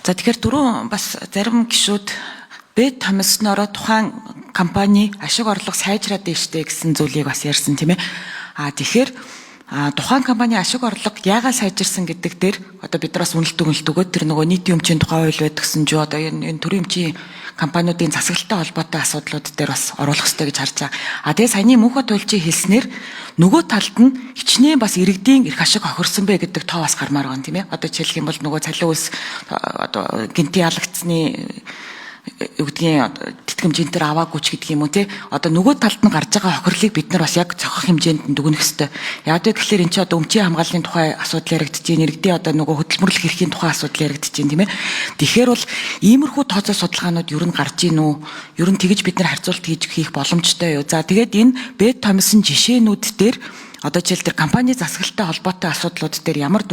За тэгэхээр дөрөв бас зарим гишүүд бэд томилснороо тухайн компани ашиг орлого сайжраад дэжтэй гэсэн зүйлийг бас ярьсан тийм ээ. Тэгэхээр тухайн компани ашиг орлого яагаад сайжирсан гэдэг дээр одоо бид нараас үнэлт өгөөд тэр нөгөө нийтийн өмчийн тухай хууль байдаг гэсэн чинь одоо энэ төрийн өмчийн компаниудын засаглалтай холбоотой асуудлууд дээр бас оруулах хэрэгтэй гэж харж байгаа. Тэгээ саяны мөнхөд туйлчийн хэлснээр нөгөө талд нь хичнээн бас иргэдийн эрх ашиг хохирсон бэ гэдэг тоо бас гармаар байгаа юм тийм ээ. Одоо жишээлх юм бол нөгөө цалин үйлс одоо гинти ялагдсны өвдгийн тэтгэмжийн дээр аваагүй ч гэдэг юм уу те одоо нөгөө талд нь гарч байгаа хохирлыг бид нар бас яг цохох хэмжээнд дүгнэх ёстой. Яг тэгэхээр эн чинь одоо өмчийн хамгааллын тухай асуудал яригдж байна. Иргэдийн одоо нөгөө хөдөлмөрлөх эрхийн тухай асуудал яригдж байна тийм ээ. Тэгэхээр бол иймэрхүү тооцоо судалгаанууд ер нь гарч ийн үү? Ер нь тэгж бид нар харьцуулт хийх боломжтой юу? За тэгээд энэ бэд томилсон жишээнүүд дээр одоо жишээл тэр компани засаглалтай холбоотой асуудлууд дээр ямар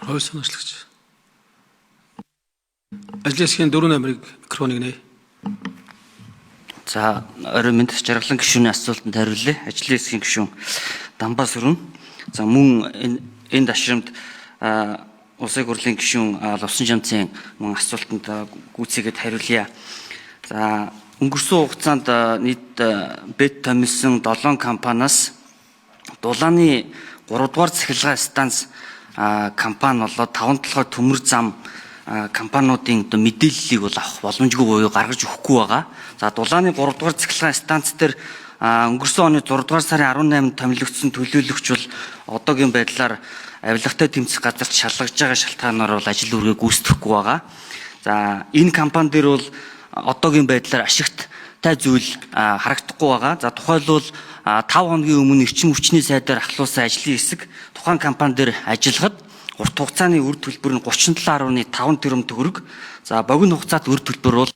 хууль санаачлагч ажлын хэсгийн 4 номерыг микрофоныг нээ. За орой мэд жаргалан гишүүний асуултанд хариулъя. Ажлын хэсгийн гишүүн Дамбаас өрнө. За мөн энэ дашрамд улсын хурлын гишүүн Лувсан Жамцын мөн асуултанд гүйцээгээд хариулъя. За өнгөрсөн хугацаанд нийт бэд томилсон 7 компаниас дулааны 3 дугаар цахилгаан станц компани болоод 5 толгой төмөр зам компаниудын мэдээллийг бол авах боломжгүй буюу гаргаж өгөхгүй байгаа. За дулааны 3 дугаар цахилгаан станц дээр өнгөрсөн оны 6 дугаар сарын 18-нд томилогдсон төлөөлөгч бол одоогийн байдлаар авилгатай тэмцэх газарт шалгаж байгаа шалтгаанаар бол ажил үргээ гүйцэтгэхгүй байгаа. За энэ компани дээр бол одоогийн байдлаар ашигтай зүйл харагдахгүй байгаа. За тухайлбал 5 хоногийн өмнө эрчим хүчний сайдаар ахлуулсан ажлын хэсэг тухайн компани дээр ажиллахад урт хугацааны үр төлбөр нь 37.5 тэрбум төгрөг. За богино хугацаат үр төлбөр бол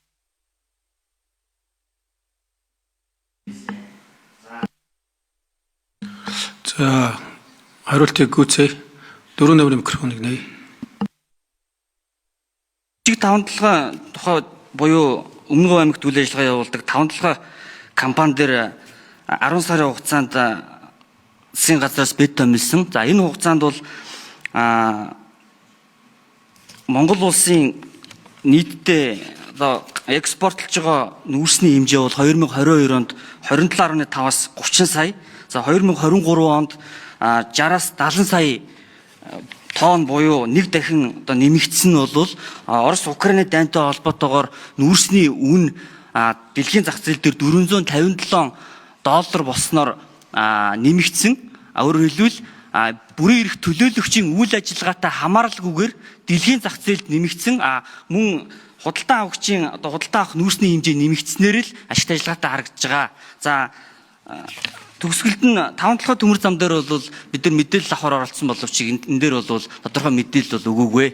За хариултыг гүйцээ 4 номерын микрофоныг нээ. Жиг 5 толгой тухай буюу Өмнө Говь аймагт үйл ажиллагаа явуулдаг 5 толгой компани дээр 10 сарын хугацаанд засгийн газраас бэд томилсон. За энэ хугацаанд бол Монгол улсын нийтдээ одоо экспортлж байгаа нүүрсний хэмжээ бол 2022 онд 27.5-аас 30 сая. За 2023 онд 60-аас 70 сая тонн буюу нэг дахин одоо нэмэгдсэн нь бол Орос Украины дайнтай холбоотойгоор нүүрсний үн дэлхийн зах зээл дээр $457 болсноор нэмэгдсэн. Өөрөөр хэлбэл бүрийн эрх төлөөлөгчийн үйл ажиллагаатай хамааралгүйгээр дэлхийн зах зээлд нэмэгдсэн мөн худалдан авагчийн одоо худалдан авах нүүрсний хэмжээ нэмэгдснээр л ашигтай ажиллагаатай харагдаж байгаа. За төгсгөлд нь 5 толгой төмөр зам дээр бол бид нар мэдээлэл авахар оролцсон боловч энэ дээр бол тодорхой мэдээлэл бол өгөөгүй.